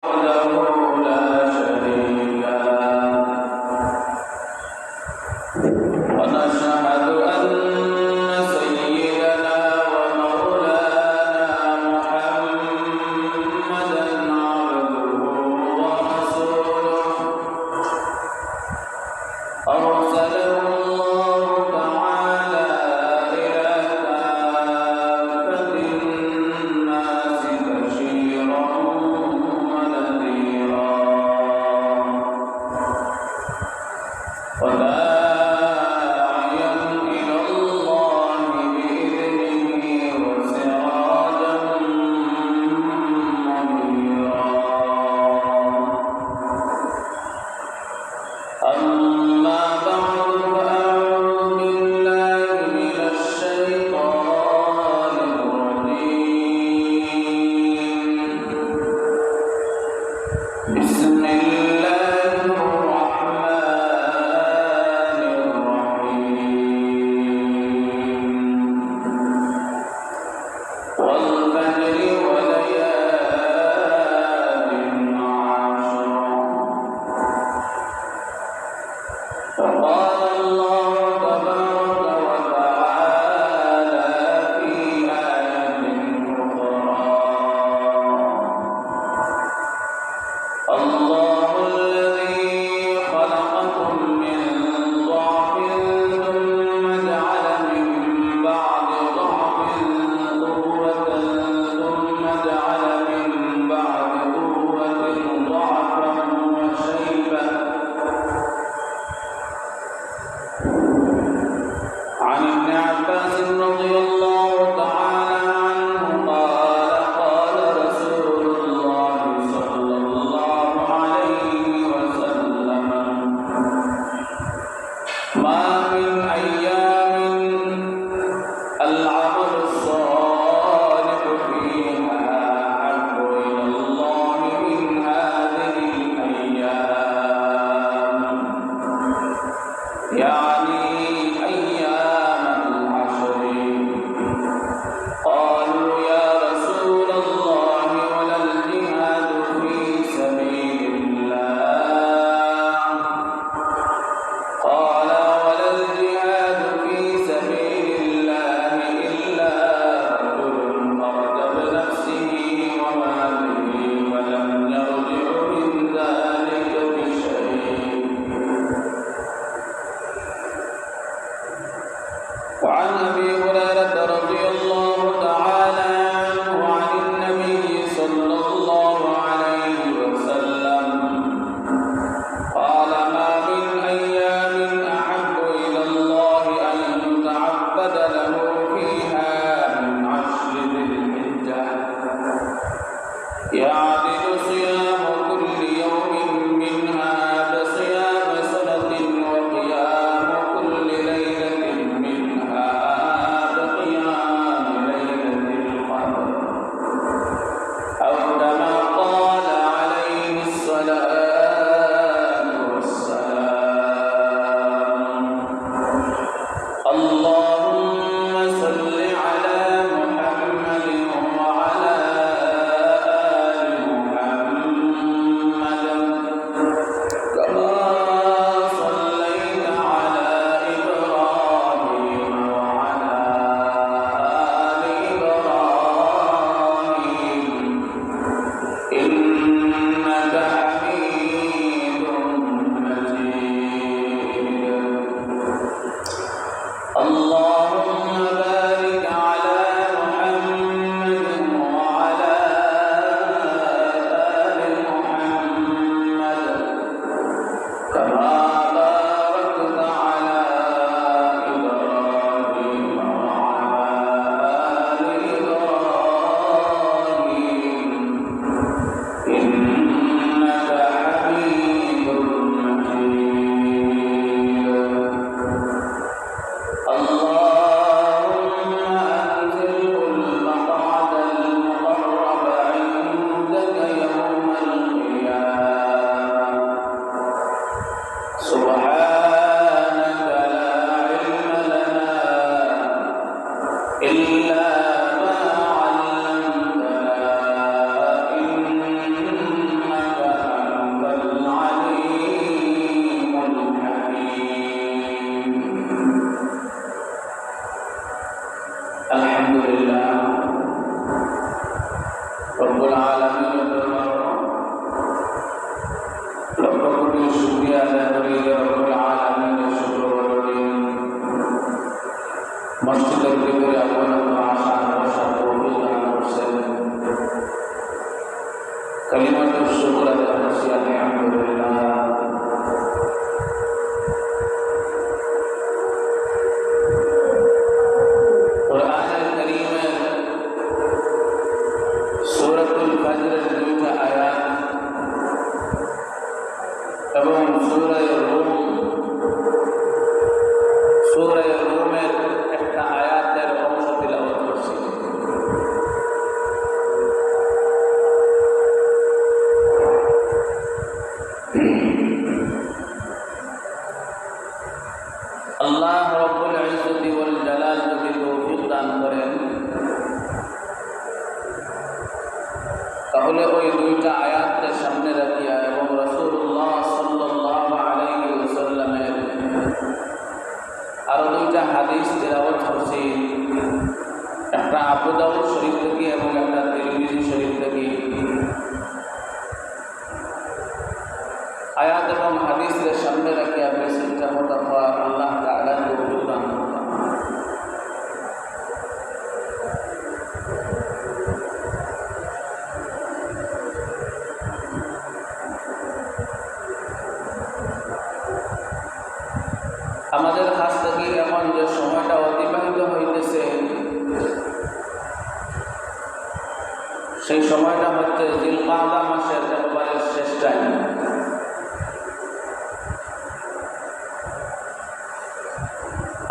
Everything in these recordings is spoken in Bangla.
محمد وعلى آل محمد কালিমাতুশ শুকর আদায় করছি আলহামদুলিল্লাহ। কোরআনুল কারীমের সূরাতুল ফাজরের 2টা আয়াত এবং সূরা রূমের একটা আয়াতের অংশ তিলাওয়াত করছি। আল্লাহ রাব্বুল ইজ্জতি ওয়াল জালাল যদি তৌফিক দান করেন তাহলে ওই 2টা আয়াতকে সামনে রাখিয়া এবং রাসূলুল্লাহ সাল্লাল্লাহু আলাইহি ওয়াসাল্লামের আরো 2টা হাদিস তিলাওয়াত করছি, একটা আবু দাউদ শরীফ থেকে এবং একটা তিরমিজি শরীফ থেকে। আয়াত এবং হাদিসের সামনে রাখিয়া বেশিটা মুতাফা আল্লাহ তাআলা তৌফিক দান করুন। আমাদের কাছ থেকে এখন যে সময়টা অতিবাহিত হইতেছে সেই সময়টা হচ্ছে জিলকাদা মাসের একেবারে শেষ টাইম।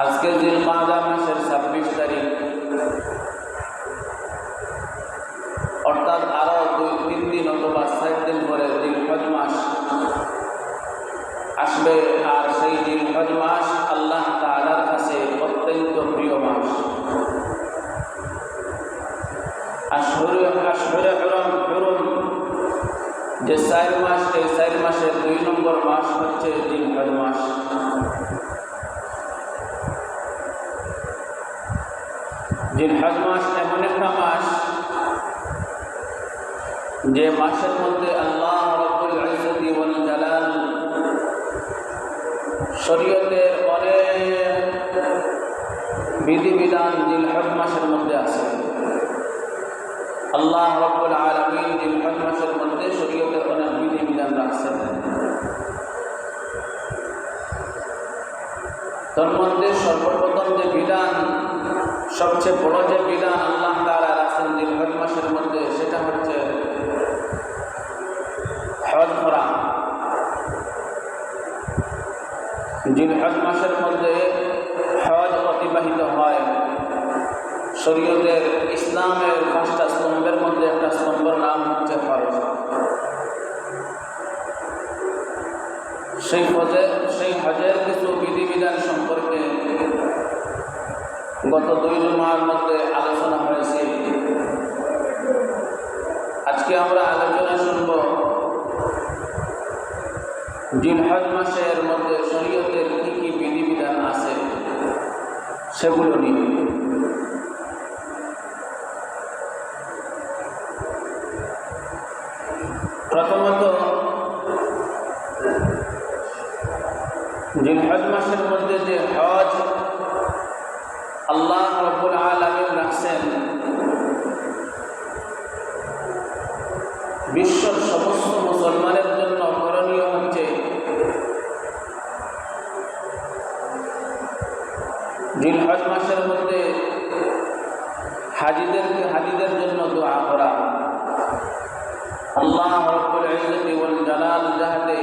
আজকে জিলকাদা মাসের 26 তারিখ, অর্থাৎ আরো 2-3 দিন অথবা 4 দিন পরে জিলহজ মাস আসবে। আর সেই জিলহজ মাস আল্লাহ তাআলার কাছে অত্যন্ত প্রিয় মাস। আশহুরে হুরুম যে 4 মাস, এই 4 মাসের 2 নম্বর মাস হচ্ছে জিলহজ মাস। জিলহজ মাস এমন একটা মাস যে মাসের মধ্যে আল্লাহ রাব্বুল ইজ্জতি ওয়াল জালাল শরীয়তের অনেক বিধিবিধান জিলহজ মাসের মধ্যে আছে। আল্লাহ রাব্বুল আলামিন জিলহজ মাসের মধ্যে শরীয়তের অনেক বিধিবিধান রাখছেন। তার মধ্যে সর্বপ্রথম যে বিধান, সবচেয়ে বড় যে বিধান আল্লাহ তাআলা রাখছেন জিলহজ মাসের মধ্যে, সেটা হচ্ছে হজ করা। জিলহজ মাসের মধ্যে হজ অতিবাহিত হয়। শরীয়তের ইসলামের 5টা স্তম্ভের মধ্যে একটা স্তম্ভের নাম হচ্ছে হজ। সেই হজের কিছু বিধিবিধান সম্পর্কে গত 2 জুমার মধ্যে আলোচনা হয়েছে। আজকে আমরা আলোচনা শুনব জিলহজ মাসের মধ্যে শরীয়তের কি কি বিধিবিধান আছে সেগুলো নিয়ে। প্রথমত, জিলহজ মাসের মধ্যে যে হজ আল্লাহ রাব্বুল আলামিন রাখছেন, বিশ্বের সমস্ত মুসলমানের জন্য করণীয় হচ্ছে জিলহজ মাসের মধ্যে হাজিদের জন্য দোয়া করা। আল্লাহ রাব্বুল ইজ্জতি ওয়াল জালাল যাতে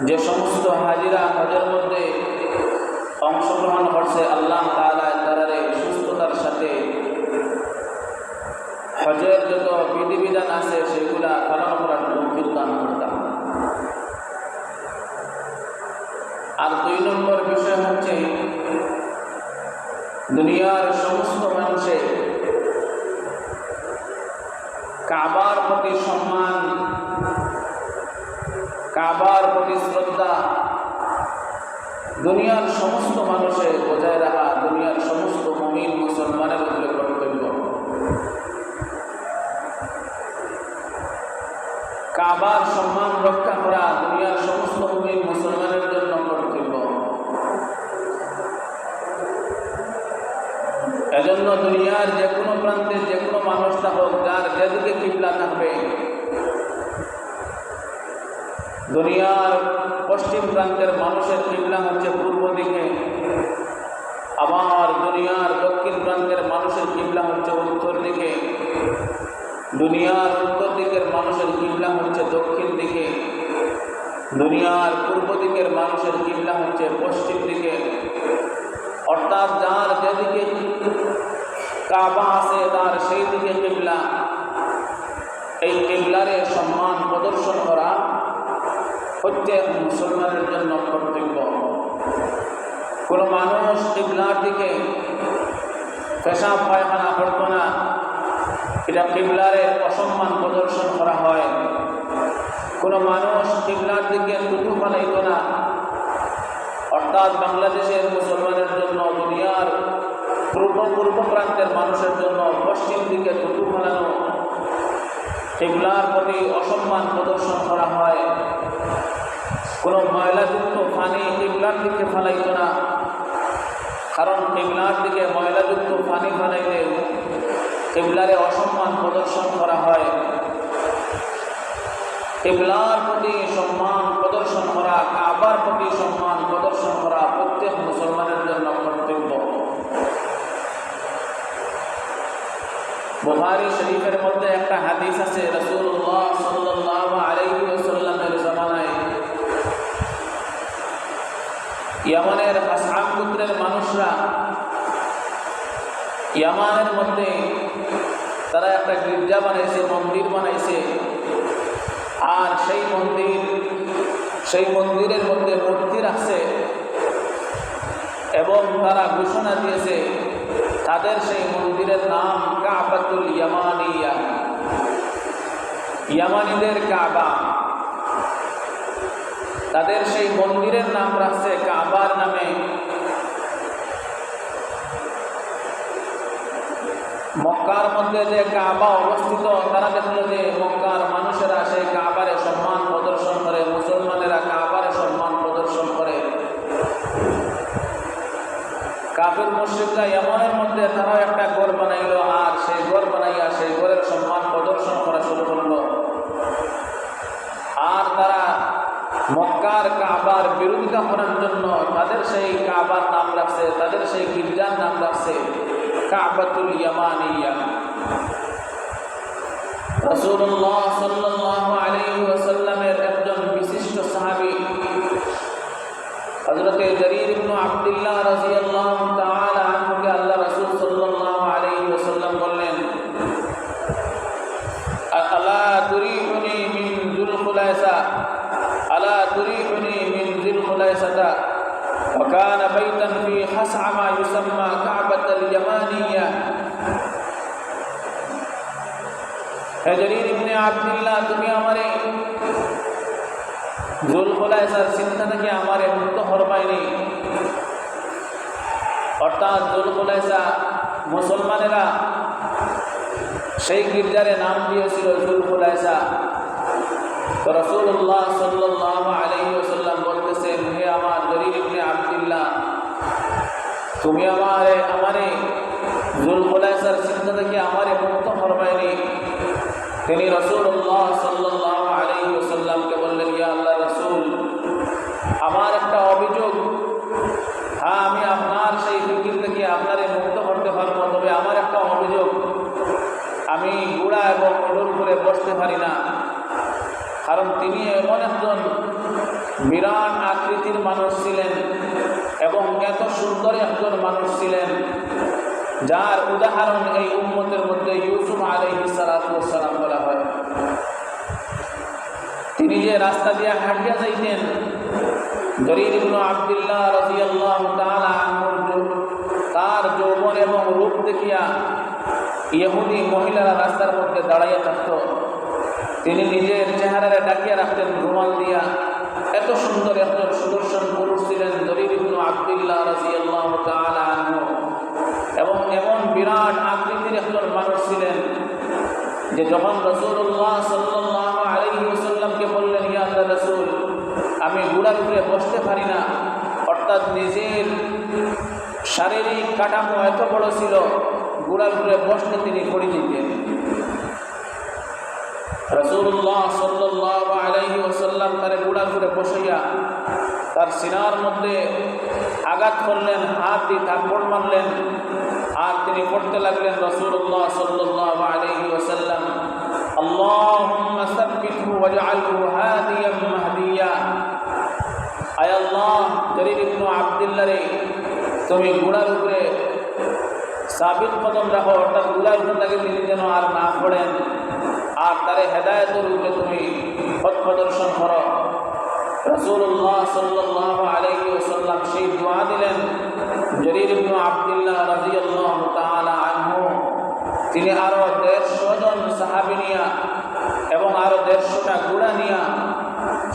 যে সমস্ত হাজিরা হজের মধ্যে অংশগ্রহণ করছে, আল্লাহ তাআলা তারারে সুস্থতার সাথে হজের যত বিধিবিধান আছে সেগুলা পালন করার তৌফিক দান করতাম। আর 2 নম্বর বিষয় হচ্ছে দুনিয়ার সমস্ত মানুষের কাবার প্রতি সম্মান, কাবার প্রতি শ্রদ্ধা দুনিয়ার সমস্ত মানুষের বজায় রাখা দুনিয়ার সমস্ত মুমিন মুসলমানের উপরে কর্তব্য। কাবার সম্মান রক্ষা করা দুনিয়ার সমস্ত মুমিন মুসলমানের জন্য কর্তব্য। এজন্য দুনিয়ার যে কোনো প্রান্তে যে কোনো মানুষ থাকুক, যার যেদিকে কিবলা থাকবে দুনিয়ার পশ্চিম প্রান্তের মানুষের কিবলা হচ্ছে পূর্ব দিকে, আবার দুনিয়ার দক্ষিণ প্রান্তের মানুষের কিবলা হচ্ছে উত্তর দিকে, দুনিয়ার উত্তর দিকের মানুষের কিবলা হচ্ছে দক্ষিণ দিকে, দুনিয়ার পূর্ব দিকের মানুষের কিবলা হচ্ছে পশ্চিম দিকে। অর্থাৎ যার যেদিকে কাবা আছে তার সেই দিকে কিবলা। এই কিবলারে সম্মান প্রদর্শন করা হচ্ছে মুসলমানের জন্য কর্তব্য। কোনো মানুষ কিবলার দিকে পেশাব পায়খানা করতো না, এটা কিবলারে অসম্মান প্রদর্শন করা হয়। কোনো মানুষ কিবলার দিকে থুতু ফেলাইত না, অর্থাৎ বাংলাদেশের মুসলমানের জন্য দুনিয়ার পূর্ব প্রান্তের মানুষের জন্য পশ্চিম দিকে থুতু ফেলানো কিবলার প্রতি অসম্মান প্রদর্শন করা হয়। কোনো ময়লাযুক্ত পানি কিবলার দিকে ফেলাইত না, কারণ কিবলার দিকে ময়লাযুক্ত পানি ফেলাইলে কিবলারে অসম্মান প্রদর্শন করা হয়। কিবলার প্রতি সম্মান প্রদর্শন করা, কাবার প্রতি সম্মান প্রদর্শন করা প্রত্যেক মুসলমানের জন্য কর্তব্য। বুখারী শরীফের মধ্যে একটা হাদিস আছে, রাসূলুল্লাহ সাল্লাল্লাহু আলাইহি ওয়াসাল্লামের জামানায় ইয়ামানের আসহাব গোত্রের মানুষরা ইয়ামানের মধ্যে তারা একটা গির্জা বানাইছে, মন্দির বানাইছে। আর সেই মন্দিরের মধ্যে মূর্তি রাখছে এবং তারা ঘোষণা দিয়েছে তাদের সেই মন্দিরের নাম কাবাতুল ইয়ামানিয়া, ইয়ামানিদের কাবা। তাদের সেই মন্দিরের নাম রাখছে কাবার নামে। মক্কার মধ্যে যে কাবা অবস্থিত, তারা দেখলো যে মক্কার মানুষেরা সেই কাবারে সম্মান প্রদর্শন করে, মুসলমানেরা কাবারে সম্মান প্রদর্শন করে। কাফির মুশরিকরা ইয়ামানের মধ্যে তারাও একটা ঘর বানাইল, আর সেই ঘর বানাইয়া সেই ঘরের সম্মান প্রদর্শন করা শুরু করলো। আর তারা মক্কার কাবার বিরোধিতা করার জন্য তাদের সেই কাবার নাম রাখছে, তাদের সেই গির্জার নাম রাখছে কাবাতুল ইয়ামানিয়া। রাসূলুল্লাহ সাল্লাল্লাহু আলাইহি ওয়াসাল্লামের একজন বিশিষ্ট সাহাবী হযরত জারীর ইবনে আব্দুল্লাহ রাদিয়াল্লাহু তাআলা আনহুকে আল্লাহ রাসূল সাল্লাল্লাহু আলাইহি ওয়াসাল্লাম বললেন, আলা তুরিহুনি মিন যুলখুলাইসা, আলা তুরিহুনি মিন যুলখুলাইসাতা ওয়া কানা বাইতান ফি খাসআমা ইউসাম্মা কাবাতুল ইয়ামানিয়া। হে জারীর ইবনে আব্দুল্লাহ, তুমি আমারে যুলখুলাইসার চিন্তা থেকে আমারে মুক্ত করবাইনি। অর্থাৎ যুলখুলাইসা মুসলমানেরা সেই গির্জারে নাম দিয়েছিল যুলখুলাইসা। তো রাসূলুল্লাহ সাল্লাল্লাহু আলাইহি ওয়াসাল্লাম বলতেছেন, হে আমার জারীর ইবনে আব্দুল্লাহ, তুমি আমারে যুলখুলাইসার চিন্তা থেকে আমারে মুক্ত করবাইনি। তিনি রাসূলুল্লাহ সাল্লাল্লাহু আলাইহি ওয়াসাল্লামকে বললেন, ইয়া আল্লাহ রাসূল, আমার একটা অভিযোগ। হ্যাঁ, আমি আপনার সেই ফিকির থেকে আপনারে মুক্ত করতে পারবো, তবে আমার একটা অভিযোগ, আমি ঘোড়া এবং ওঠের উপরে বসতে পারি না। কারণ তিনি এমন একজন বিরাট আকৃতির মানুষ ছিলেন এবং এত সুন্দর একজন মানুষ ছিলেন, যার উদাহরণ এই উম্মতের মধ্যে ইউসুফ আলাইহিস সালাতু ওয়াস সালাম বলা হয়। তিনি যে রাস্তা দিয়ে হাঁটিয়া যাইতেন, জারীর ইবনে আব্দুল্লাহ রাদিয়াল্লাহু তাআলা আনহু তার যৌবন এবং রূপ দেখিয়া ইহুদি মহিলারা রাস্তার মধ্যে দাঁড়াইয়া থাকত। তিনি নিজের চেহারারে ডাকিয়া রাখতেন রুমাল দিয়া। এত সুন্দর একজন সুদর্শন পুরুষ ছিলেন জারীর ইবনে আব্দুল্লাহ রাদিয়াল্লাহু তাআলা আনহু, এবং এমন বিরাট আকৃতির একজন মানুষ ছিলেন যে যখন রাসূলুল্লাহ সাল্লাল্লাহু আলাইহি ওয়াসাল্লামকে বললেন, ইয়া আল্লাহ রাসূল, আমি ঘোড়ার উপরে বসতে পারি না, অর্থাৎ নিজের শারীরিক কাঠামো এত বড় ছিল, ঘোড়ার উপরে বসলে তিনি পড়ে যেতেন। রাসূলুল্লাহ সাল্লাল্লাহু আলাইহি ওয়াসাল্লাম তার বুড়ার উপরে বসাইয়া তার সিনার মধ্যে আঘাত করলেন, হাত দিয়ে থাপ্পড় মারলেন, আর তিনি পড়তে লাগলেন রাসূলুল্লাহ সাল্লাল্লাহু আলাইহি ওয়াসাল্লাম, আল্লাহুম্মা সাব্বিতহু ওয়াজআলহু হাদিয়াম মাহদিয়া। আয় আল্লাহ, জরীর ইবনে আব্দুল্লাহ রে তুমি বুড়ার উপরে সাবিত কদম রাখো, অর্থাৎ বুড়ার উপর তাকে তিনি যেন আর না পড়েন, আর তারে হেদায়েতের উপরে তুমি পথ প্রদর্শন করো। রাসূলুল্লাহ সাল্লাল্লাহু আলাইহি ওয়াসাল্লাম সেই দোয়া দিলেন। জরীর ইবনে আব্দুল্লাহ রাদিয়াল্লাহু তাআলা আনহু তিনি আরো 150 জন সাহাবী নিয়া এবং আরো 150টা ঘোড়া নিয়া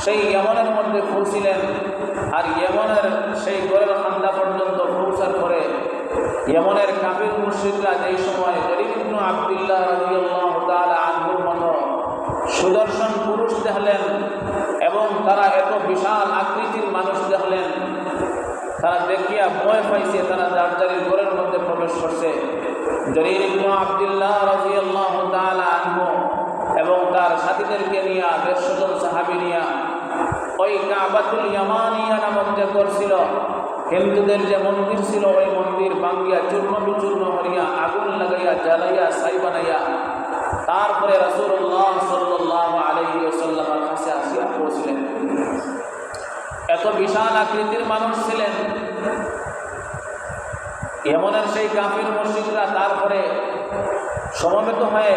সেই ইয়েমেনের মধ্যে পৌঁছিলেন। আর ইয়েমেনের সেই গড়ের খান্দা পর্যন্ত পৌঁছার পরে ইয়েমেনের কাফির মুশরিকরা যেই সময় জরীর ইবনে আব্দুল্লাহ রাদিয়াল্লাহু তাআলা আনহুর মতো সুদর্শন পুরুষ দেখলেন এবং তারা এত বিশাল আকৃতির মানুষ দেখলেন, তারা দেখিয়া ভয় পাইছে, তারা যার যারির ঘরের মধ্যে প্রবেশ করছে। জরীর ইবনে আব্দুল্লাহ রাদিয়াল্লাহু তাআলা আনহু এবং তার সাথীদেরকে নিয়ে 150 জন সাহাবী নিয়ে ওই কাবাতুল ইয়ামানিয়া নামক যে করছিল হিন্দুদের যে মন্দির ছিল, ওই মন্দির ভাঙ্গিয়া চূর্ণ বিচূর্ণ করিয়া আগুন লাগাইয়া জ্বালাইয়া ছাই বানাইয়া তারপরে রাসূলুল্লাহ সাল্লাল্লাহু আলাইহি ওয়াসাল্লামের কাছে আসিয়া পৌঁছলেন। এত বিশাল আকৃতির মানুষ ছিলেন ইয়েমেনের সেই কাফির মুশরিকরা। তারপরে সমবেত হয়ে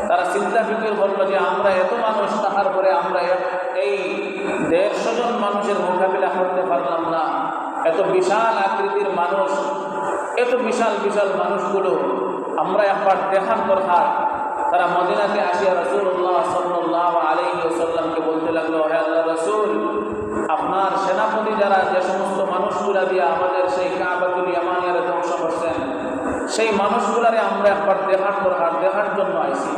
তারা চিন্তা ফিকির করল যে আমরা এত মানুষ, তাহার পরে আমরা এই 150 জন মানুষের মোকাবিলা করতে পারলাম না। এত বিশাল আকৃতির মানুষ, এত বিশাল বিশাল মানুষগুলো আমরা একবার দেখার দরকার। তারা মদিনাতে আসিয়া রাসূলুল্লাহ সাল্লাল্লাহু আলাইহি ওয়াসাল্লামকে বলতে লাগলো, হে আল্লাহর রাসূল, আপনার সেনাপতি যারা যে সমস্ত মানুষগুলা দিয়ে আমাদের সেই কাবাতুল ইয়ামানিয়ারে ধ্বংস করছেন, সেই মানুষগুলারে আমরা একবার দেখার দরকার, দেখার জন্য আইছি।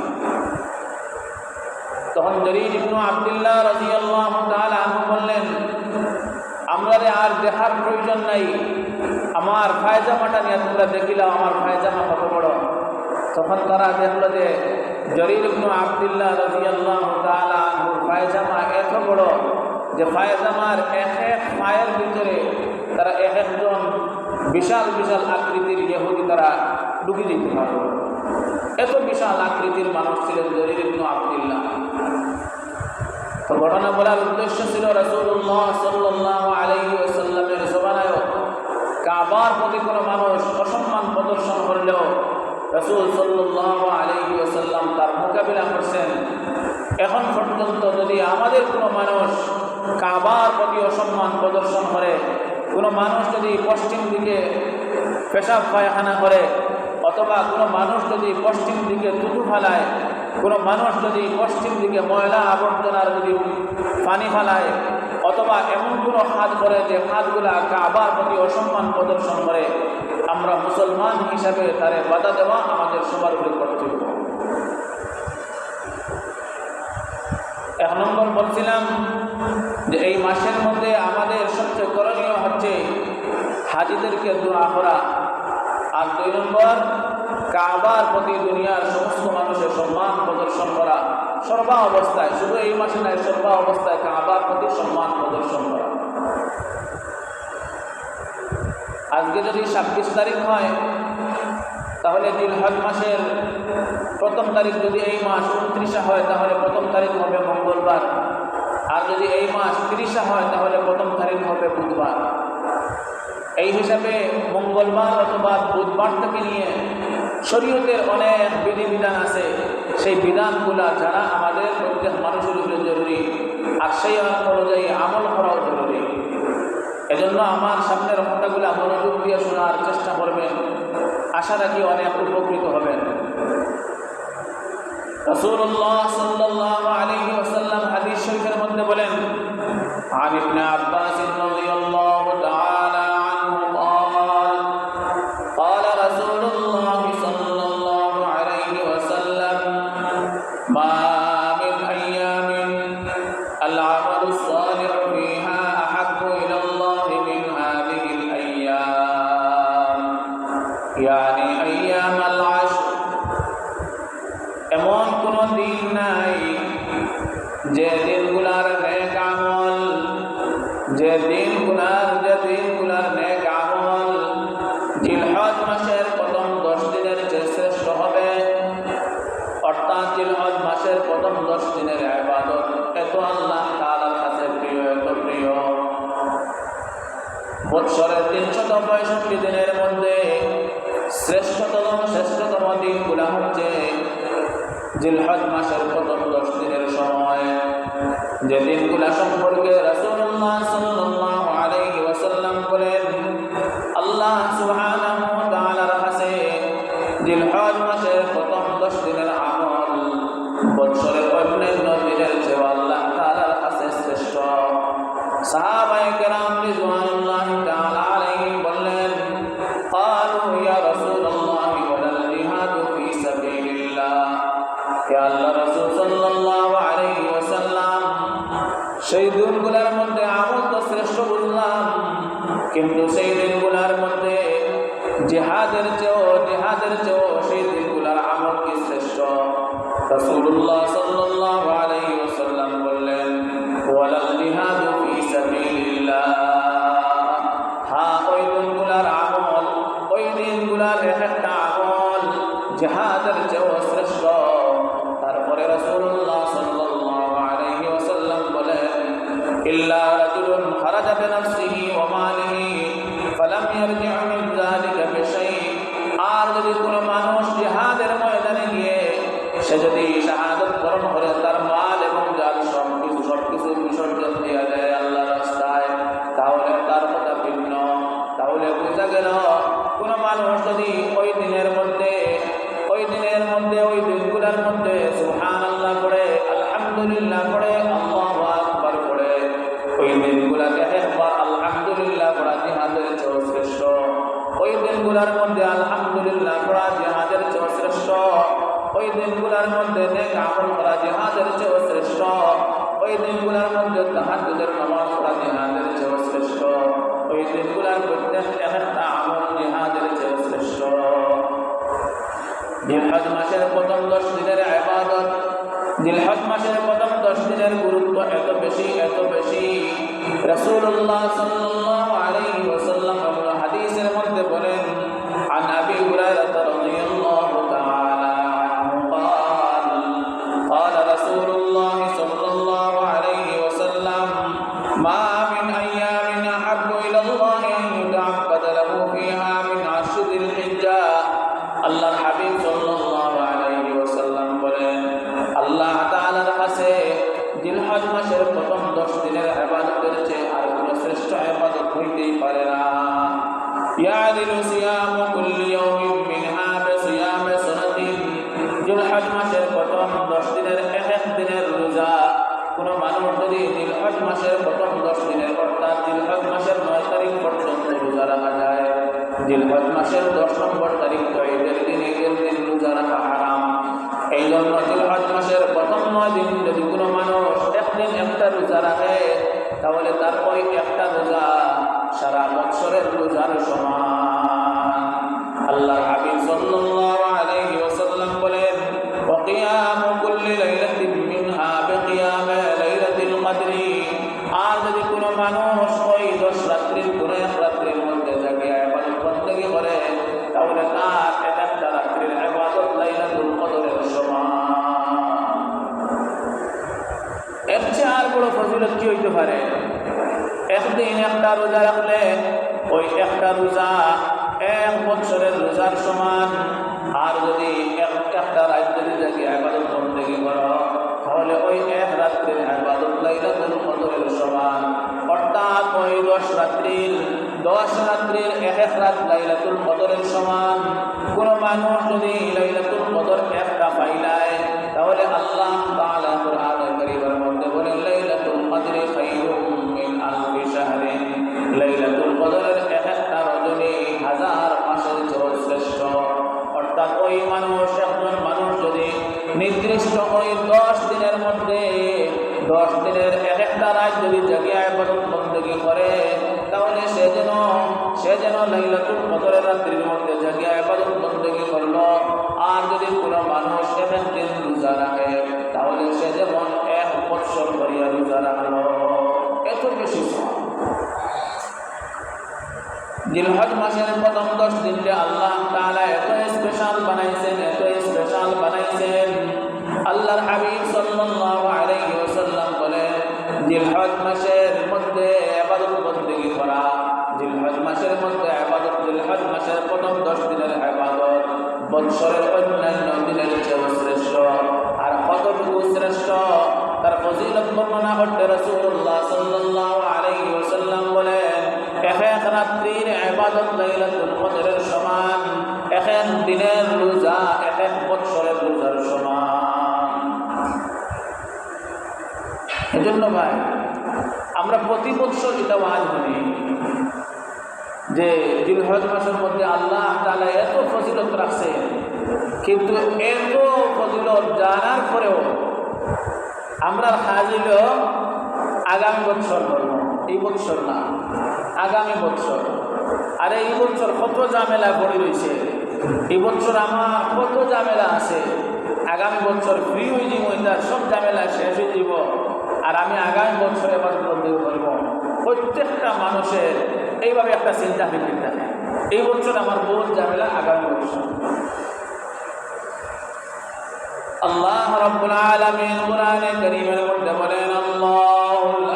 তখন জরীর ইবনে আব্দুল্লাহ রাদিয়াল্লাহু তাআলা আনহু বললেন, আমরারে আর দেখার প্রয়োজন নাই, আমার পায়জামাটা নিয়ে তোমরা দেখিলাম আমার পায়জামা কত বড়। তখন তারা দেখলো যে জরীর ইবনে আব্দুল্লাহ রাদিয়াল্লাহু তাআলা আনহুর পায়জামা এত বড় যে পায়জামার এক এক পায়ের ভিতরে তারা এক একজন বিশাল বিশাল আকৃতির ইহুদি তারা ঢুকে দিতে পারল। এত বিশাল আকৃতির মানুষ ছিলেন জরীর ইবনে আব্দুল্লাহ। তো ঘটনা বলার উদ্দেশ্য ছিল রাসূলুল্লাহ সাল্লাল্লাহু আলাইহি ওয়াসাল্লামের জমানায় কাবার প্রতি কোনো মানুষ অসম্মান প্রদর্শন করলেও রাসূল সাল্লাল্লাহু আলাইহি ওয়াসাল্লাম তার মোকাবিলা করছেন। এখন পর্যন্ত যদি আমাদের কোনো মানুষ কাবার প্রতি অসম্মান প্রদর্শন করে, কোনো মানুষ যদি পশ্চিম দিকে পেশাব পায়খানা করে, অথবা কোনো মানুষ যদি পশ্চিম দিকে থুতু ফেলায়, কোনো মানুষ যদি পশ্চিম দিকে ময়লা আবর্জনার যদি পানি ফেলায়, অথবা এমন কোনো কাজ করে যে কাজগুলা কাবার প্রতি অসম্মান প্রদর্শন করে, আমরা মুসলমান হিসাবে তারে বাধা দেওয়া আমাদের সবার উপরে কর্তব্য। 1 নম্বর বলছিলাম যে এই মাসের মধ্যে আমাদের সবচেয়ে করণীয় হচ্ছে হাজিদেরকে দোয়া করা, আর 2 নম্বর কাবার প্রতি দুনিয়ার সমস্ত মানুষের সম্মান প্রদর্শন করা সর্বা অবস্থায়, শুধু এই মাসে নয়, সর্বা অবস্থায় কাবার প্রতি সম্মান প্রদর্শন করা। আজকে যদি 26 তারিখ হয়, তাহলে জিলহজ মাসের 1ম তারিখ, যদি এই মাস 29 হয় তাহলে 1ম তারিখ হবে মঙ্গলবার, আর যদি এই মাস 30 হয় তাহলে 1ম তারিখ হবে বুধবার। এই হিসাবে মঙ্গলবার অথবা বুধবার থেকে নিয়ে শরীয়তের অনেক বিধিবিধান আছে, সেই বিধানগুলা যারা আমাদের প্রত্যেক মানুষের উপরে জরুরি, আর সেই অনুযায়ী আমল করাও জরুরি। এজন্য আমার সামনের কথাগুলো মনোযোগ দিয়ে শোনার চেষ্টা করবেন, আশা রাখি অনেক উপকৃত হবেন। রাসূলুল্লাহ সাল্লাল্লাহু আলাইহি ওয়াসাল্লাম হাদিস শরীফের মধ্যে বলেন, আন ইবনে আব্বাস রাদিয়াল্লাহু তাআলা আনহু قال قال رسول الله صلى الله عليه وسلم ما من أيام العمل الصالح فيها أحب إلى الله من هذه الأيام يعني أيام العشر। এমন কোন দিন নাই যে দিনগুলার নেক আমল, যে দিনগুলার নেক আমল জিলহজ মাসের প্রথম 10 দিনের যে শ্রেষ্ঠ হবে, অর্থাৎ জিলহজ মাসের প্রথম 10 দিনের ইবাদত এত আল্লাহ তাআলার কাছে প্রিয়, এত প্রিয়। বৎসরের 365 দিনের মধ্যে শ্রেষ্ঠতম দিনগুলো হচ্ছে জিলহজ মাসের প্রথম 10 দিনের সময়। যে দিনগুলো সম্পর্কে রাসূলুল্লাহ সাল্লাল্লাহু আলাইহি ওয়াসাল্লাম বলেন, আল্লাহ সুবহানাহু ওয়া তাআলার কাছে জিলহজ মাসের প্রথম 10 দিনের আমল বৎসরের অন্যান্য দিনের চেয়ে আল্লাহ তাআলার কাছে শ্রেষ্ঠ। সাহাবায়ে কেরাম রিজওয়ানুল্লাহি তাআলা আলাইহিম বললেন, ক্বালু ইয়া রাসূলুল্লাহ ওয়ালাল জিহাদু ফি সাবিলিল্লাহ। ইয়া আল্লাহ রাসূল সাল্লাল্লাহু আলাইহি ওয়াসাল্লাম, সেই দিনগুলোর মধ্যে আমল তো শ্রেষ্ঠ বুঝলাম, কিন্তু সেই দিনগুলোর মধ্যে জিহাদের চেয়েও সেই দিনগুলোর আমল কি শ্রেষ্ঠ? রাসূলুল্লাহ সাল্লাল্লাহু আলাইহি ওয়াসাল্লাম বললেন, ওয়ালাল জিহাদু ফি সাবিলিল্লাহ। হ্যাঁ, ওই দিনগুলোর আমল, ওই দিনগুলোর একটা আমল জিহাদের চেয়েও শ্রেষ্ঠ। তারপরে রাসূলুল্লাহ সাল্লাল্লাহু আলাইহি ওয়াসাল্লাম বলেন, ইল্লা রাজুলুন খারাজা বিনাফসিহি ওয়া মালিহি ফালাম ইয়ারজি' মিন যালিকা বিশাই। আর যদি কোনো মানুষ জিহাদের ময়দানে গিয়ে সে যদি শাহাদাত বরণ করে তার মাল এবং জান সবকিছু বিসর্জন দিয়ে দেয় আল্লাহর রাস্তায়, তাহলে তার কথা ভিন্ন। তাহলে বোঝা গেল কোনো মানুষ যদি ওই দিনের মধ্যে ওই দিনগুলোর মধ্যে সুবহানাল্লাহ পড়ে, আলহামদুলিল্লাহ পড়ে, আল্লাহু আকবার পড়ে, ওই দিনগুলোকে একবার আলহামদুলিল্লাহ পড়া জিহাদের চেয়ে শ্রেষ্ঠ। ওই দিনগুলোর মধ্যে আলহামদুলিল্লাহ পড়া জিহাদের চেয়ে শ্রেষ্ঠ। ওই দিনগুলোর মধ্যে নেক আমল করা জিহাদের চেয়ে শ্রেষ্ঠ। ওই দিনগুলোর মধ্যে তাহাজ্জুদের নামাজ পড়া জিহাদের চেয়ে শ্রেষ্ঠ। ওই দিনগুলোর প্রত্যেক একটা আমল জিহাদের চেয়ে শ্রেষ্ঠ। জিলহজ মাসের প্রথম 10 দিনের ইবাদত, জিলহজ মাসের প্রথম 10 দিনের গুরুত্ব এত বেশি। রাসূলুল্লাহ সাল্লাল্লাহু আলাইহি ওয়াসাল্লাম হাদিসের মধ্যে বলেন, আন আবি হুরায়রা রাদিয়াল্লাহু তাআলা আনহু قال رسول الله صلى الله عليه وسلم ما من أيام أحب إلى الله أن يتعبد له فيها من عشر ذي الحجة। আল্লাহর হাবিব সাল্লাল্লাহু আলাইহি ওয়াসাল্লাম বলেন, আল্লাহ তাআলার কাছে জিলহজ মাসের প্রথম 10 দিনের ইবাদতের চেয়ে আর কোনো শ্রেষ্ঠ ইবাদত হইতেই পারে না। ইয়াদিলু সিয়ামু কুল্লি ইয়াউমিন মিনহা বিসিয়ামি সানাতিন। জিলহজ মাসের প্রথম 10 দিনের এক দিনের রোজা কোনো মানুষ যদি জিলহজ মাসের প্রথম 10 দিনের অর্থাৎ জিলহজ মাসের 9 তারিখ পর্যন্ত রোজা রাখা যায়, জিলহজ মাসের 10 নম্বর তারিখ তো ঈদের দিন রোজা রাখা হারাম। এই জন্য জিলহজ মাসের প্রথম 9 দিন যদি কোনো মানুষ একদিন একটা রোজা রাখে, তাহলে তার ওই একটা রোজা সারা বছরের রোজার সমান। আল্লাহর হাবিব সাল্লাল্লাহু আলাইহি ওয়াসাল্লাম বলেন, ওয়া কিয়ামু কুল্লি লাইলাতিন মিনহা বিকিয়ামি লাইলাতিল কদরি। আর যদি কোনো মানুষ ওই 10 রাত্রির কোনো এক রাত্রির মধ্যে জাগে ইবাদত বন্দেগী করে, তাহলে তার একটা রাত্রির ইবাদত লাইলাতুল কদরের সমান। এর চেয়ে আর বড় ফজিলত কি হইতে পারে? একদিন একটা রোজা রাখলে ওই একটা রোজা 1 বছরের রোজার সমান। আর যদি একটা রাত যদি জাগে ইবাদত বন্দেগী করো, তাহলে ওই এক রাত্রির ইবাদত লাইলাতুল কদরের সমান। অর্থাৎ ওই 10 রাত্রির এক রাত লাইলাতুল কদরের সমান। কোনো মানুষ যদি লাইলাতুল কদর একটা পাইলায়, তাহলে আল্লাহ তাআলা কুরআনুল কারীমের মধ্যে বলেন, লাইলাতুল কদরি খায়রুম মিন আলফি শাহরিন। লাইলাতুল কদরের একটা রজনী 1000 মাসের চেয়ে শ্রেষ্ঠ। অর্থাৎ ওই মানুষ, একজন মানুষ যদি নির্দিষ্ট ওই 10 দিনের মধ্যে 10 দিনের একটা রাত যদি জাগিয়া ইবাদত বন্দেগী করে, তাহলে সে যেন লাইলাতুল কদরের রাত্রির মধ্যে জাগিয়া ইবাদত বন্দেগী করলো। আর যদি কোনো মানুষ একদিন রোজা রাখে, তাহলে সে যেমন 1 বছর জিলহজ মাসের প্রথম 10 দিনকে আল্লাহ তাআলা এত স্পেশাল বানাইছেন। আল্লাহর হাবিব সাল্লাল্লাহু আলাইহি ওয়াসাল্লাম বলেন, জিলহজ মাসের মধ্যে ইবাদত বন্দেগী করা, জিলহজ মাসের মধ্যে ইবাদত, জিলহজ মাসের প্রথম 10 দিনের ইবাদত বৎসরের অন্যান্য দিনের চেয়ে শ্রেষ্ঠ। আর কতটুকু শ্রেষ্ঠ তার ফজিলত বর্ণনা করতে রাসূলুল্লাহ সাল্লাল্লাহু আলাইহি ওয়াসাল্লাম বলেন, এক রাত্রির ইবাদত লাইলাতুল কদরের সমান, এক দিনের রোজা এক বৎসরের রোজার সমান। এজন্য ভাই আমরা প্রতি বৎসর এটা ওয়াজ করি যে জিলহজ মাসের মধ্যে আল্লাহ তাআলা এত ফজিলত রাখছে, কিন্তু এত ফজিলত জানার পরেও আমরা হাজিল আগামী বৎসর করব, এই বৎসর না, আগামী বৎসর। আরে এই বৎসর কত ঝামেলা পড়ে রয়েছে, এই বৎসর আমার কত ঝামেলা আছে, আগামী বৎসর ফ্রি হয়ে যাব, তার সব ঝামেলা শেষ হয়ে যাব, আর আমি আগামী বছর এবার বলতে পারবো। প্রত্যেকটা মানুষের এইভাবে একটা চিন্তা ফিকির থাকে, এই বছর আমার বহুত ঝামেলা, আগামী বছর। আল্লাহ রাব্বুল আলামিন কোরআনে কারীমের মধ্যে বলেন,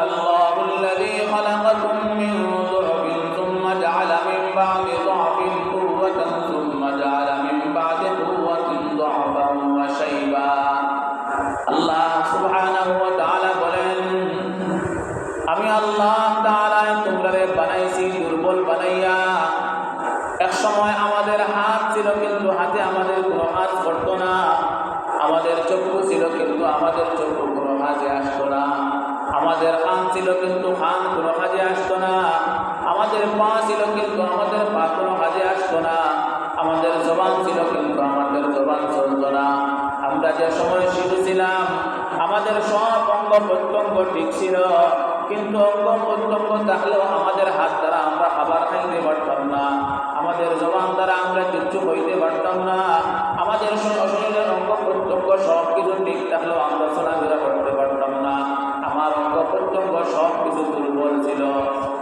আল্লাহুল্লাযী খালাকাকুম মিন দু'ফিন সুম্মা জাআলা মিন বা'দি দু'ফিন কুওয়াতান সুম্মা জাআলা মিন বা'দি কুওয়াতিন দু'ফান ওয়া শাইবা। আল্লাহ সুবহানাহু ওয়া তাআলা বলেন, আমি আল্লাহ তাআলা তোমরা বানাইছি দুর্বল বানাইয়া। এক সময় আমাদের হাত ছিল, কিন্তু হাতে আমাদের কোনো কাজ করতো না। আমাদের চক্ষু ছিল, কিন্তু আমাদের চক্ষু কোনো কাজে আসতো না। আমাদের কান ছিল, কিন্তু কান কোনো কাজে আসতো না। আমাদের পা ছিল, কিন্তু আমাদের পা কোনো কাজে আসতো না। আমাদের জবান ছিল, কিন্তু আমাদের জবান চলতো না। আমরা যে সময় শিশু ছিলাম আমাদের সব অঙ্গ প্রত্যঙ্গ ঠিক ছিল, কিন্তু অঙ্গ প্রত্যঙ্গ থাকলেও আমাদের হাত দ্বারা আমরা খাবার খাইতে পারতাম না, আমাদের জবান দ্বারা আমরা কিচ্ছু হইতে পারতাম না, আমাদের শরীরের অঙ্গ প্রত্যঙ্গ সব কিছু ঠিক থাকলেও আমরা চলাফেরা করতে পারতাম না। আমার অঙ্গ প্রত্যঙ্গ সব কিছু দুর্বল ছিল।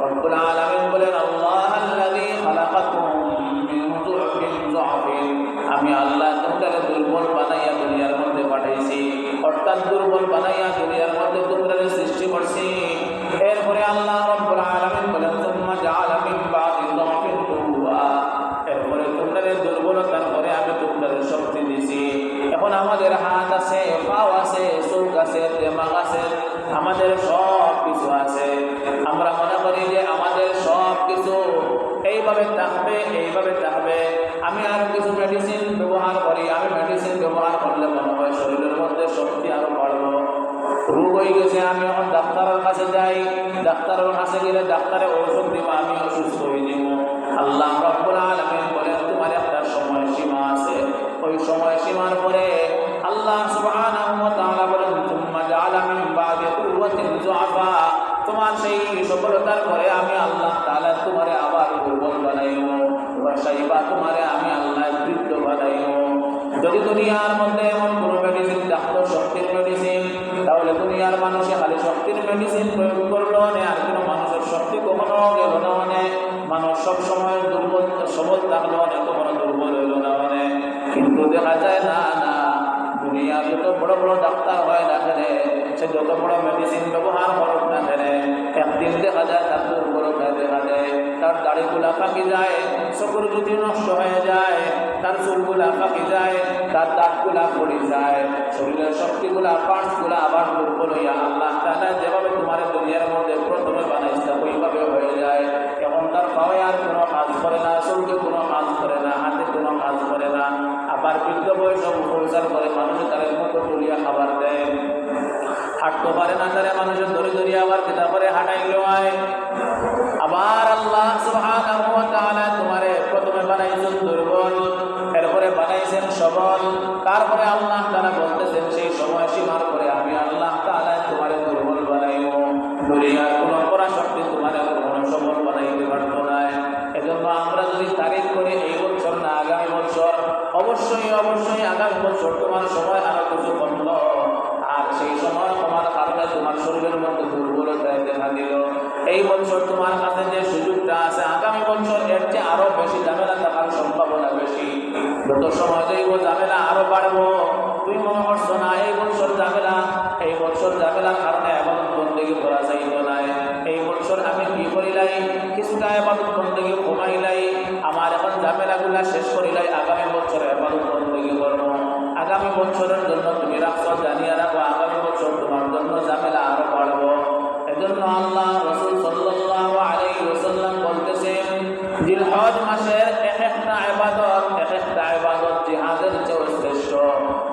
রব্বুল আলামিন বলেন, আল্লাহুল্লাযী খালাকাকুম মিন দু'ফিন দু'ফিন, আমি আল্লাহ তোমাদের দুর্বল বানাইয়া দুনিয়ার মধ্যে পাঠাইছি, অর্থাৎ দুর্বল বানাইয়া দুনিয়ার মধ্যে তোমাদের সৃষ্টি করছি। এরপরে আল্লাহ রাব্বুল আলামিন বলেন, সুম্মা জাআলা মিন বা'দি দু'ফিন কুওয়া, এরপরে তোমাদের দুর্বলতার পরে আমি তোমাদের শক্তি দিয়েছি। এখন আমাদের হাত আছে, পা আছে, চোখ আছে, দিমাগ আছে, আমাদের সব কিছু আছে। আমরা মনে করি যে আমাদের সব কিছু এইভাবে থাকবে, এইভাবে থাকবে। আমি আর কিছু মেডিসিন ব্যবহার করি, আমি মেডিসিন ব্যবহার করলে মনে হয় শরীরের মধ্যে শক্তি আরো বাড়বো। রোগ হয়ে গেছে, আমি এখন ডাক্তারের কাছে যাই, ডাক্তারের কাছে গেলে ডাক্তারে ঔষধ দিব, আমি অসুস্থ হয়ে যাব। আল্লাহ রাব্বুল আলামিন বলেন, তোমার একটা সময় সীমা আছে, ওই সময় সীমার পরে আল্লাহ সুবহানাহু ওয়া তাআলা বলেন, সুম্মা জাআলা মিন বা'দি কুওয়াতিন যুআফা, তোমার সেই সফলতার পরে আমি আল্লাহ তাআলা তোমারে আবার দুর্বল বানাইব, ওয়া শাইবা, তোমারে আমি আল্লাহ বৃদ্ধ বানাইব। যদি দুনিয়ার মধ্যে এমন কোনো মেডিসিন থাকতো, শক্তির মেডিসিন, তাহলে দুনিয়ার মানুষে খালি শক্তির মেডিসিন প্রয়োগ করলো না, আর কোনো মানুষের শক্তি কখনো গেল না, মানে মানুষ সবসময় দুর্বল সবল থাকলো না, কখনো দুর্বল হইল না। মানে কিন্তু দেখা যায় না, না, দুনিয়ার যত বড় বড় ডাক্তার হয় না কেন, সে যত বড় মেডিসিন ব্যবহার করুক না কেন, একদিন দেখা যায় তার দুর্বলতা দেখা দেয়, তার দাড়িগুলা ফাঁকি যায়, চকুর জ্যোতি নষ্ট হয়ে যায়, তার চুলগুলা ফাঁকি যায়, তার দাঁতগুলা পড়ে যায়, শরীরের শক্তিগুলা পার্টসগুলা আবার দুর্বল হইয়া আল্লাহ তাআলা যেভাবে তোমার দুনিয়ার মধ্যে প্রথমে বানাইছে ওইভাবে হয়ে যায়। এখন তার পায়ে আর কোনো কাজ করে না, চুলকে কোনো কাজ করে না, হাতে কোনো কাজ করে না, আবার বৃদ্ধ বয়স পৌঁছার পরে মানুষ তাদের মতো তুলিয়া খাবার দেয়, হাঁটতে পারে না, তারা মানুষের ধরে ধরিয়ে আবার কেটা করে হাঁটাইলো হয়। আবার আল্লাহ সুবহানাহু ওয়া তাআলা তোমারে প্রথমে বানাইছেন দুর্বল, এরপরে বানাইছেন সবল, তারপরে আল্লাহ তাআলা বলতেছেন সেই সময় সীমার পরে আমি আল্লাহ তাআলা তোমারে দুর্বল বানাইব, দুনিয়ার কোনো পরাশক্তি তোমারে কোনো সবল বানাইতে পারতো না। এজন্য আমরা যদি তারিখ করে এই বছর না আগামী বছর, অবশ্যই অবশ্যই আগামী বছর তোমার সময় আরো কিছু কমল, আর সেই সময় তোমার কারণে তোমার শরীরের মধ্যে দুর্বলতা দেখা দিল। এই বছর তোমার কাছে যে সুযোগটা আছে, আগামী বছর এর সময় যাইব ঝামেলা আরো বাড়বো। তুমি মনে করছো না এই বছর ঝামেলার কারণে ইবাদত বন্দেগী করা যাইত না। এই বছর আমি কি করিলাই, কিছুটা ইবাদত বন্দেগী কমাইলাই, আমার এখন ঝামেলাগুলা শেষ করিলাই, আগামী বছর ইবাদত বন্দেগী করবো। আগামী বছরের জন্য তুমি রাখছো, জানিয়ে রাখো আগামী বছর তোমার জন্য ঝামেলা আরো বাড়বো। এজন্য আল্লাহ রাসূল সাল্লাল্লাহু আলাইহি ওয়াসাল্লাম বলতেছেন, জিলহজ মাসের এক একটা ইবাদত জিহাদের চেয়ে শ্রেষ্ঠ।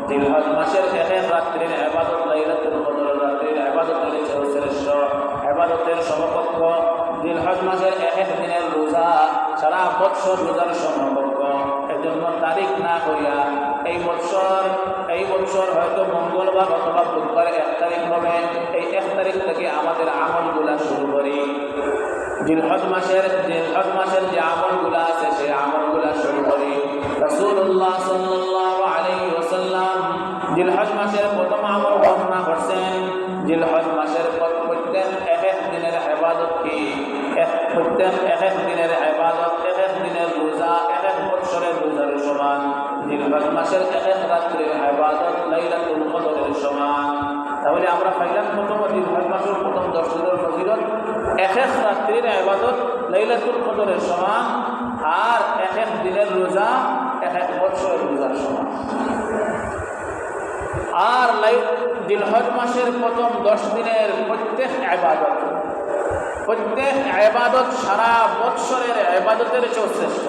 জিলহজ মাসের এক এক রাত্রির ইবাদত লাইলাতুল কদর রাত্রির ইবাদতের চেয়ে শ্রেষ্ঠ, ইবাদতের সমকক্ষ। জিলহজ মাসের এক এক দিনের রোজা সারা বছর রোজার সমকক্ষ। এজন্য তারিখ না করিয়া এই বছর হয়তো মঙ্গলবার অথবা বুধবার 1 তারিখ হবে, এই 1 তারিখ থেকে আমাদের আমলগুলা শুরু করি। জিলহজ মাসের যে আমলগুলা আছে সেই আমলগুলা শুরু করি। রাসূলুল্লাহ সাল্লাল্লাহু আলাইহি ওয়াসাল্লাম জিলহজ মাসের প্রথম আমল বর্ণনা করছেন। জিলহজ মাসের প্রত্যেক এক দিনের ইবাদত কি, প্রত্যেক এক দিনের ইবাদত, এক দিনের রোজা এক বছরের রোজার সমান। জিলহজ মাসের এক রাত্রির ইবাদত লাইলাতুল কদরের সমান। তাহলে আমরা পাইলাম প্রথম জিলহজ মাসের প্রথম 10 দিনের ফজিলত এক রাত্রির ইবাদত লাইলাতুল কদরের সমান, আর এক দিনের রোজা এক বছরের রোজার সমান। আর জিলহজ মাসের প্রথম 10 দিনের প্রত্যেক ইবাদত সারা বছরের ইবাদতের চেয়ে শ্রেষ্ঠ।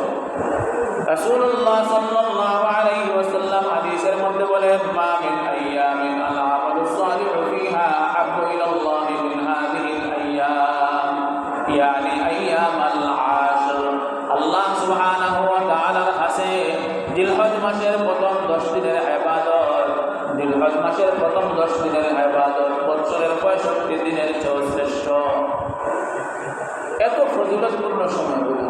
রাসূলুল্লাহ সাল্লাল্লাহু আলাইহি ওয়াসাল্লাম হাদিসের মধ্যে বলেন, মা মিন আইয়ামিন আল আমালুস সালিহু ফিহা আহাব্বু ইলাল্লাহি মিন হাযিহিল আইয়াম, ইয়ানি আইয়ামাল আশর। আল্লাহ সুবহানাহু ওয়া তাআলার কাছে জিলহজ মাসের প্রথম 10 দিনের ইবাদত, জিলহজ মাসের প্রথম 10 দিনের ইবাদত বছরের 65 দিনের চেয়ে শ্রেষ্ঠ। এত ফজিলতপূর্ণ সময়গুলো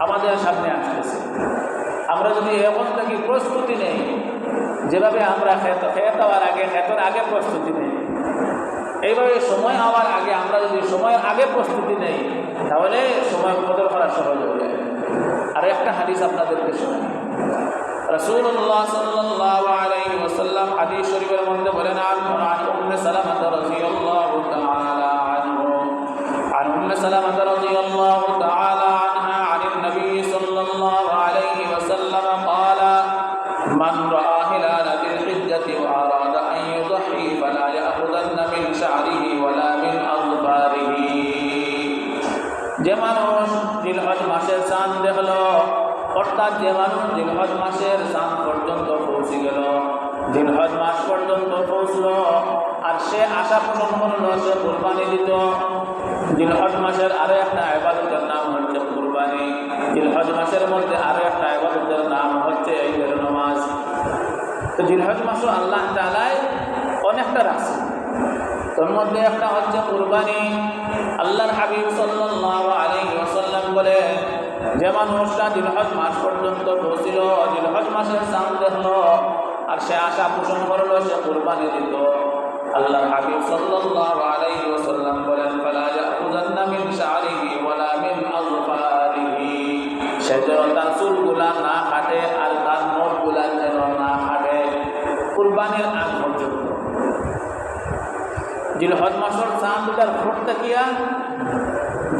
আমাদের সামনে আসতেছে। আমরা যদি এখন থেকে প্রস্তুতি নেই, যেভাবে আমরা ক্ষেতের আগে প্রস্তুতি নেই, এইভাবে সময় হওয়ার আগে আমরা যদি সময়ের আগে প্রস্তুতি নেই, তাহলে সময় কদর করা সহজ হয়ে যায়। আর একটা হাদিস আপনাদেরকে শোনাই। রাসূলুল্লাহ সাল্লাল্লাহু আলাইহি ওয়াসাল্লাম হাদিস শরীফের মধ্যে বলেন, আন উম্মে সালামা রাদিয়াল্লাহু তাআলা عن أم سلمة رضي الله تعالى عنها عن النبي صلى الله عليه وسلم قال من رأى هلال ذي الحجة وأراد أن يضحي فلا يأخذن من شعره ولا من أظفاره। যে মানুষ জিলহজ মাসের চাঁদ দেখলো, অর্থাৎ যে মানুষ জিলহজ মাসের চাঁদ পর্যন্ত পৌঁছে গেল, জিলহজ মাস পর্যন্ত পৌঁছলো, আর সে আশা পোষণ করলো সে কুরবানি দিত। জিলহজ মাসের আরো একটা ইবাদতের নাম হচ্ছে কুরবানি। জিলহজ মাসের মধ্যে আরো একটা ইবাদতের নাম হচ্ছে ঈদের নামাজ। তো জিলহজ মাসও আল্লাহ তাআলা অনেকটা রাখছে, তোর মধ্যে একটা হচ্ছে কুরবানি। আল্লাহর হাবিব সাল্লাল্লাহু আলাইহি ওয়াসাল্লাম বলে, যে মানুষটা জিলহজ মাস পর্যন্ত পৌঁছিল, জিলহজ মাসের চাঁদ দেখলো, আর সে আশা পোষণ করলো সে কুরবানি দিত, আল্লাহর হাবিব সাল্লাল্লাহু আলাইহি ওয়াসাল্লাম বলেন, ফালা ইয়াখুযান্না মিন শা'রিহি ওয়ালা মিন আযফারিহি। সে যেন তার চুলগুলা না কাটে আর তার নখগুলা যেন না কাটে কুরবানির আগ পর্যন্ত। জিলহজ মাসের চাঁদটার ফোট থাকিয়া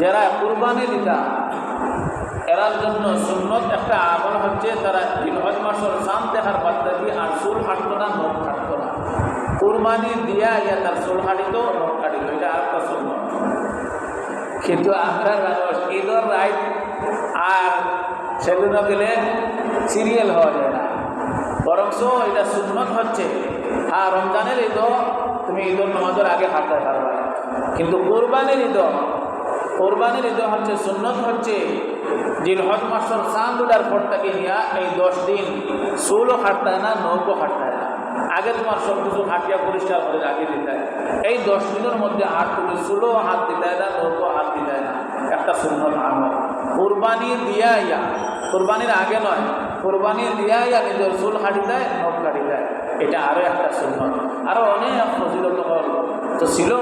যারা কুরবানি দিতা এরার জন্য সুন্নত একটা আমল হচ্ছে, তারা জিলহজ মাসের চাঁদ দেখার বাদ থাকি আর চুল কাটতো না, নখ কাটতো না। কুরবানি দিয়া তার চুল কাটিত, নখ কাটিত, এটা আর একটা সুন্নত। কিন্তু আমরা ঈদের রাইট আর সেদিন গেলে সিরিয়াল হওয়া যায় না, বরংস এটা সুন্নত হচ্ছে। হ্যাঁ, রমজানের ঈদও তুমি ঈদের নামাজের আগে হাঁটতে পারবে, কিন্তু কোরবানির ঈদ হচ্ছে সুন্নত হচ্ছে জিলহজ মাসের চাঁদটার পরটাকে নিয়ে এই 10 দিন চুলও কাটতে হয় না, নখও কাটতে হয় না। আগে তোমার সব কিছু হাঁটিয়া পরিষ্কার করে রাখিয়ে দিতে হয়। এই 10 দিনের মধ্যে হাত তুলে চুলও হাত দিতে হয় না, নখও হাত দিতে হয় না। একটা সুন্নত আমল কোরবানি দিয়া কোরবানির আগে নয়, কোরবানি দিয়া নিজের চুল কাটি দেয়, নখ কাটি দেয়, এটা আরও একটা সুন্নত। আরও অনেক ফজিলত তো ছিল।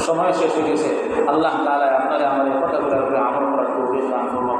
সময় শেষ হয়ে গেছে। আল্লাহ তাআলা আপনারা আমাদের কথাগুলোর উপরে আমল করার তৌফিক দান করুন।